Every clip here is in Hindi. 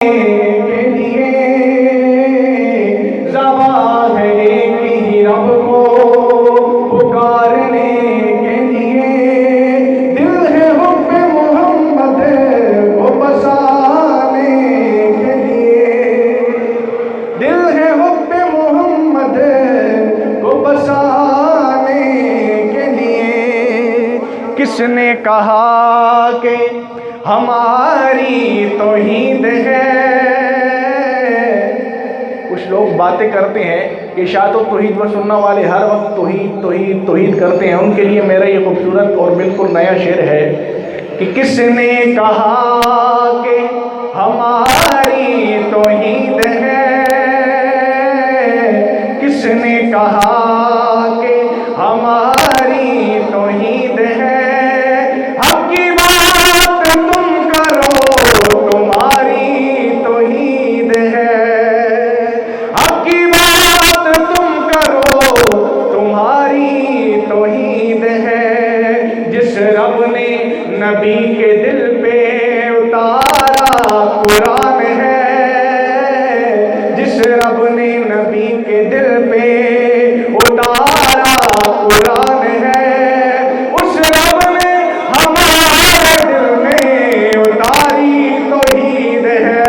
के लिए ज़बान है एक ही रब को पुकारने के लिए। दिल है हुब्बे मोहम्मद को बसाने के लिए। दिल है हुब्बे मोहम्मद को बसाने के लिए। किसने कहा कि हमारी तौहीद है। कुछ लोग बातें करते हैं कि इशाअत और तौहीद व सुन्ना वाले हर वक्त तौहीद तौहीद तौहीद करते हैं। उनके लिए मेरा ये खूबसूरत और बिल्कुल नया शेर है कि किसने कहा कि हमारी तौहीद है। किसने कहा कि हमारी तौहीद है। नबी के दिल पे उतारा कुरान है। जिस रब ने नबी के दिल पे उतारा कुरान है। उस रब ने हमारे दिल में उतारी तौहीद है।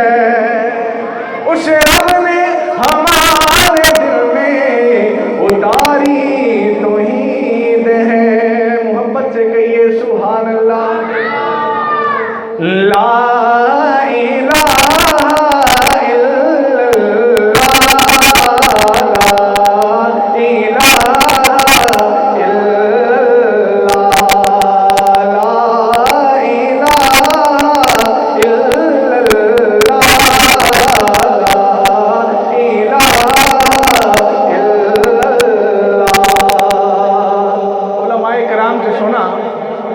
उस रब ने हमारे दिल में उतारी तौहीद है। मोहब्बत से कहिए सुभान अल्लाह। ला इलाहा इल्लल्लाह, ला इलाहा इल्लल्लाह, ला इलाहा इल्लल्लाह, ला इलाहा इल्लल्लाह। उलमाए किराम से सुना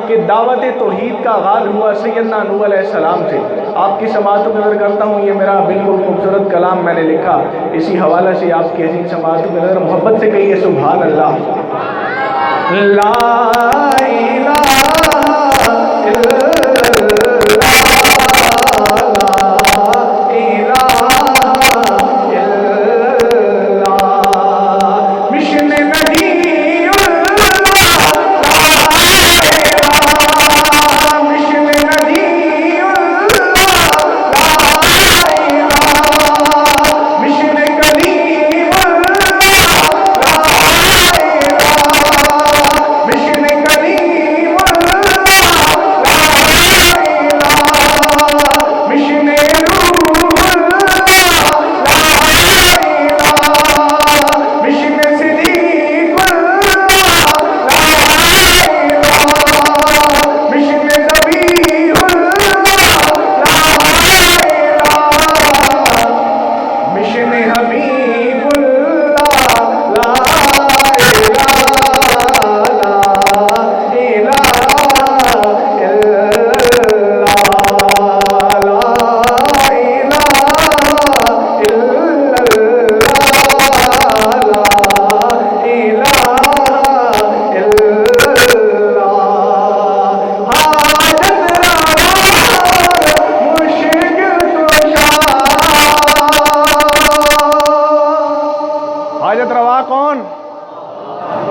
कि दावत तौहीद का आगाज़ हुआ सैयदना नूह अलैहिस्सलाम से। आपकी समाअतों की नज़र करता हूँ, ये मेरा बिल्कुल खूबसूरत कलाम मैंने लिखा, इसी हवाले से आपकी हसीन समाअतों की नज़र मोहब्बत से कहिए सुभान अल्लाह। ला इलाहा इल्लल्लाह, ला इलाहा इल्लल्लाह। मिशन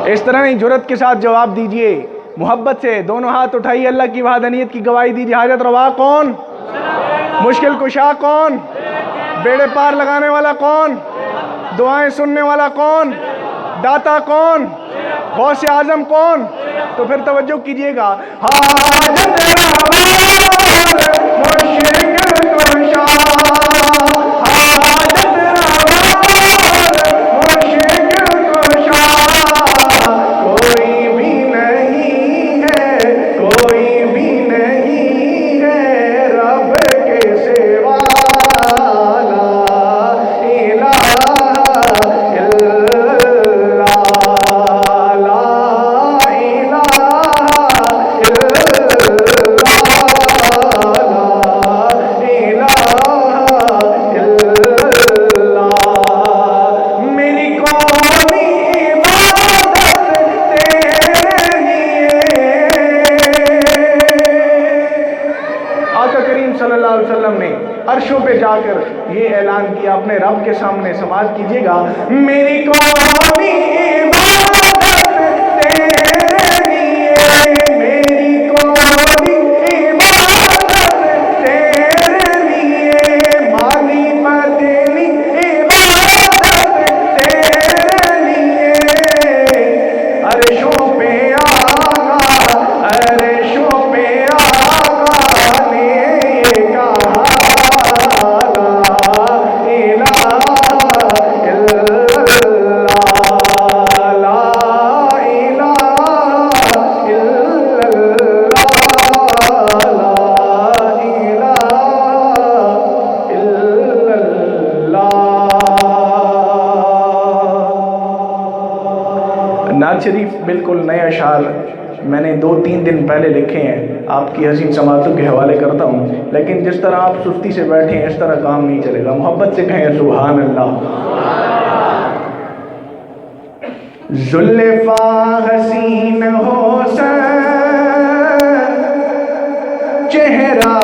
इस तरह नहीं, जुर्रत के साथ जवाब दीजिए, मोहब्बत से दोनों हाथ उठाइए, अल्लाह की वहदानियत की गवाही दीजिए। हाजत रवा कौन? मुश्किल कुशा कौन? बेड़े पार लगाने वाला कौन? दुआएं सुनने वाला कौन? दाता कौन? गौसे आजम कौन? तो फिर तवज्जो कीजिएगा। हाजत अर्शों पे जाकर ये ऐलान किया अपने रब के सामने। समाज कीजिएगा, मेरी कौमी इबादत तेरे लिए, मेरी कौमी इबादत तेरे लिए, माली मदनी इबादत तेरे लिए, अर्शों पे आगा, अर्शों पे आगा ने ये कहा नात शरीफ बिल्कुल नए अशार मैंने 2-3 दिन पहले लिखे हैं, आपकी हसीन समातों के हवाले करता हूँ। लेकिन जिस तरह आप सुस्ती से बैठे हैं इस तरह काम नहीं चलेगा। मोहब्बत से कहें सुभान अल्लाह। जुल्फ़ा हसीन होसन, चेहरा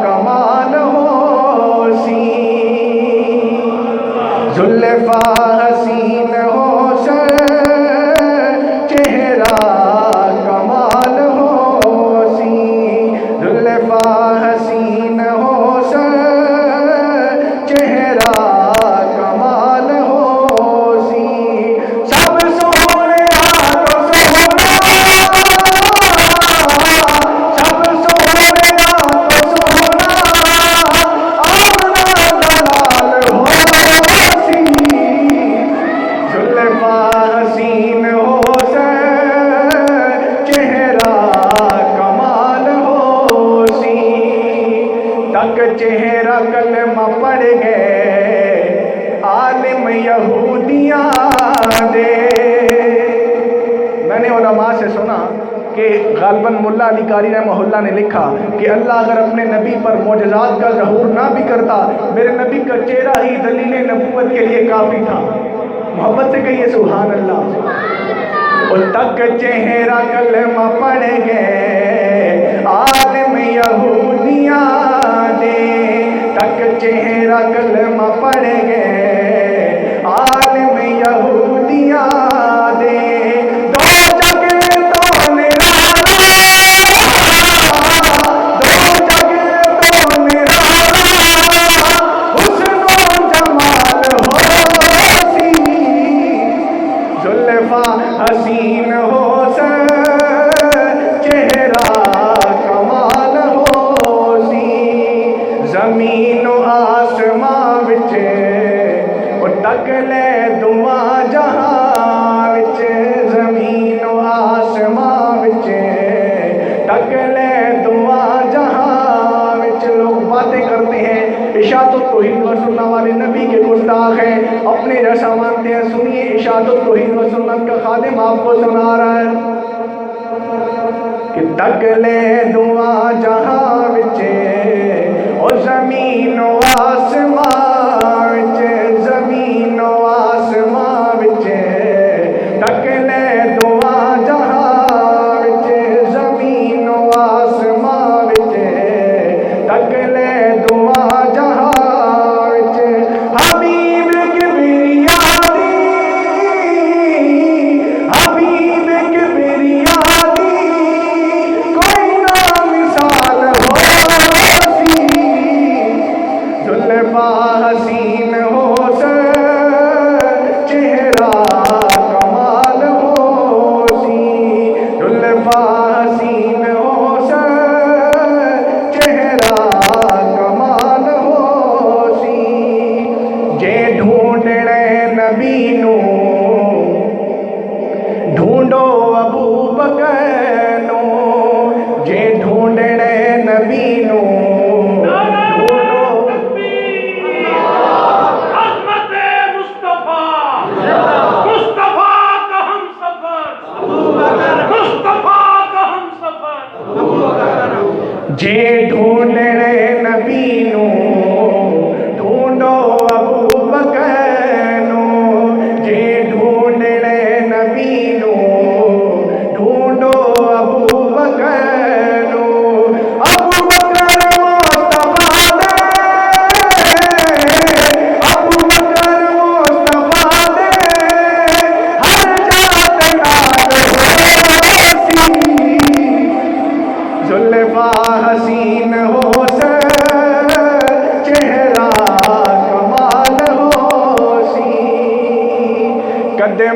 कमाल होसी, जुल्फ़ा हसीन होसन, चेहरा कमाल होसी, जुल्फ़ा हसीन होसन, चेहरा कमाल होसी, सब सोने तो सोना, सब सोने तो सोना, आमना दलाल होसी, जुल्फ़ा हसीन होसन, चेहरा कमाल होसी, तक चेहरा कलमा पढ़ गए आलिम यहूदियाँ दे। मैंने उलमा से सुना कि गालिबन मुल्ला अली कारी रहमहुल्लाह ने लिखा कि अल्लाह अगर अपने नबी पर मोजज़ात का ज़हूर ना भी करता, मेरे नबी का चेहरा ही दलील नबूवत के लिए काफ़ी था। मोहब्बत से कहिए सुभान अल्लाह। और तक चेहरा कलमा पढ़ गए आलिम यहूदियाँ दे, तक चेहरा कलमा पढ़ गए आलिम यहूदियाँ दे, दो जगह तो निराला, दो जगह तो निराला, हुस्न जमाल होसी, जुल्फ़ा हसीन होसन, चेहरा कमाल होसी, ज़मीन आसमां विच टकले दुआ जहां विच, ज़मीन आसमां विच टकले दुआ जहां विच। लोग बातें करते हैं इशाअत तौहीद व सुन्नत वाले नबी के गुस्ताख हैं, अपने जैसा मानते हैं। सुनिए इशाअत तौहीद व सुन्नत का खादिम आपको सुना रहा है कि टकले दुआ जहां विच, और ज़मीन आसमां विच, ज़मीन आसमां विच टकले दुआ जहां विच, ज़मीन आसमां विच टकले दुआ जहां विच, हबीब की बिरयानी, हबीब की बिरयानी, कोई ना मिसाल होसी, जुल्फ़ा हसीन होसन, चेहरा कमाल होसी, जुल्फ़ा हसीन होसन, चेहरा कमाल होसी, जे ढूंढणे नबी नू ढूंढो अबू बकर नू, जे ढूंढणे नबी नू ढूंढो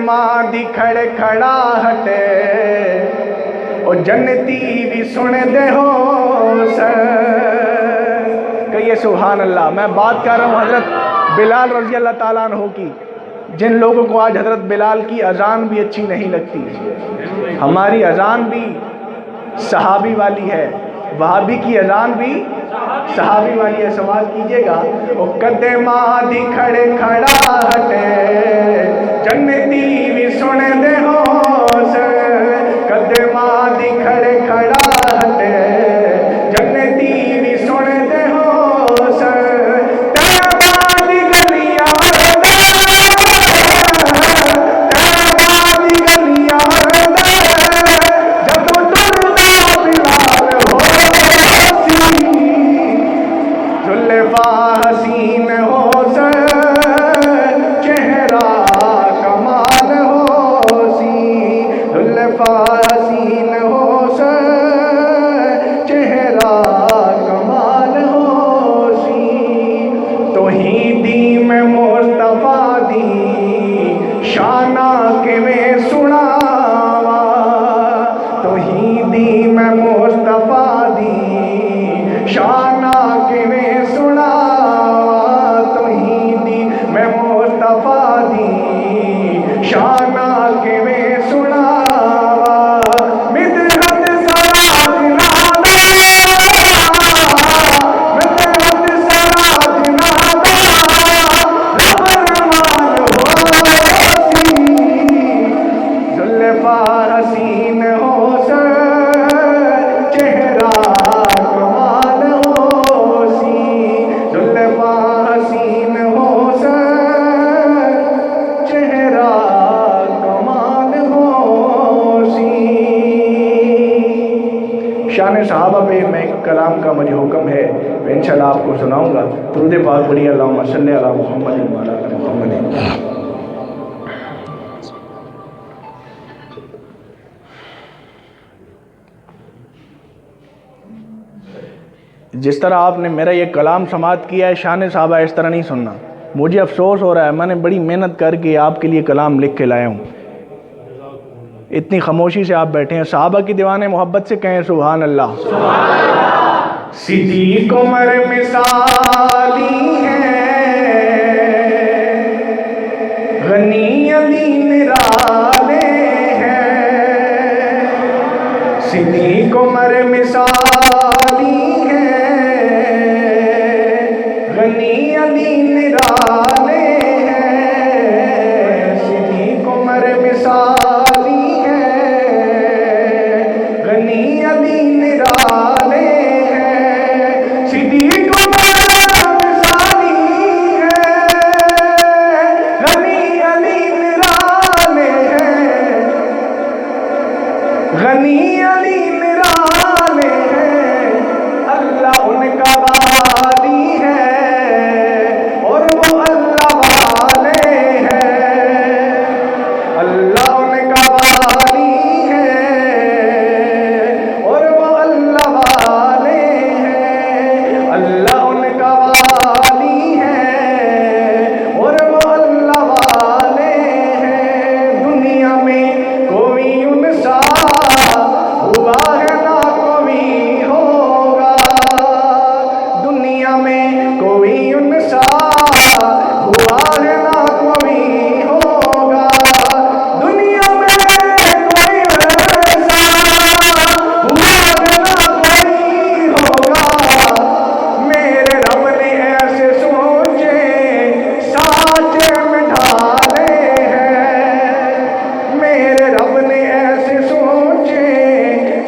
मां दी खड़े खड़ा हटे और जन्नती भी सुन दे हो कहिए सुभान अल्लाह। मैं बात कर रहा हूँ हजरत बिलाल रज़ी अल्लाह ताला अन्हु की। जिन लोगों को आज हजरत बिलाल की अजान भी अच्छी नहीं लगती, हमारी अजान भी सहाबी वाली है, वहाबी की अजान भी सहाबी वाली है। सवाल कीजिएगा ओ कदे मां दी खड़े खड़ा हटे जन्नती भी सुन दे हो कदे मां दी खड़े खड़ा हटे जन्नती भी सुन दे हो हसीन हो चेहरा कमाल हो सी जुल्फा हसीन हो चेहरा कमाल हो सी तो ही दी में मुस्तफा दी शाना के में सुनावा तो ही दी में मुस्तफा दी शाना के में शाना के में सुनावा मिदहत सराज नादा मिदहत सराज नादा रबरमान होसी जुल्फा हसीन हो चेहरा कमाल होसी जुल्फा हसीन हो चेहरा शान सहाबा पे मैं कलाम का मुझे हुक्म है, मैं इंशाल्लाह आपको सुनाऊंगा। दुरूद पाक पढ़िए अल्लाहुम्मा सल्ली अला मुहम्मद व अला आलि मुहम्मद। जिस तरह आपने मेरा ये कलाम समात किया है, शान सहाबा इस तरह नहीं सुनना। मुझे अफसोस हो रहा है, मैंने बड़ी मेहनत करके आपके लिए कलाम लिख के लाया हूँ, इतनी खामोशी से आप बैठे हैं। सहाबा की दीवाने मोहब्बत से कहें सुभान अल्लाह। सिद्दीक़ उमर मिसाली है गनी अली निराले हैं सिद्दीक़ उमर मिसाली है गनी अली निराले हैं सिद्दीक़ उमर मिसाली गनी अली निराले हैं अल्लाह उनका वाली है और वो अल्लाह वाले हैं अल्लाह उनका वाली है और वो अल्लाह वाले हैं अल्लाह उनका वाली है और वो अल्लाह वाले हैं। दुनिया में कोई उनसा हुआ है ना कोई होगा दुनिया में कोई उनसा हुआ है ना कोई होगा दुनिया में कोई वैसा हुआ है ना कोई होगा मेरे रब ने ऐसे सोचे साचे में ढाले हैं मेरे रब ने ऐसे सोचे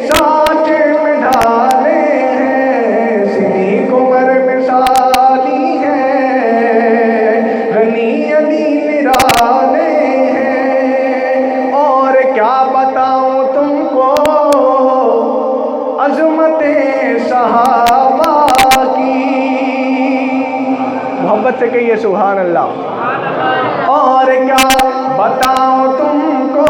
साचे में ढाले हैं सिद्दीक़ उमर मिसाली है गनी अली निराले हैं। और क्या बताऊं तुमको अज़मते सहाबा की मोहब्बत से कहिए सुभान अल्लाह। और क्या बताऊं तुमको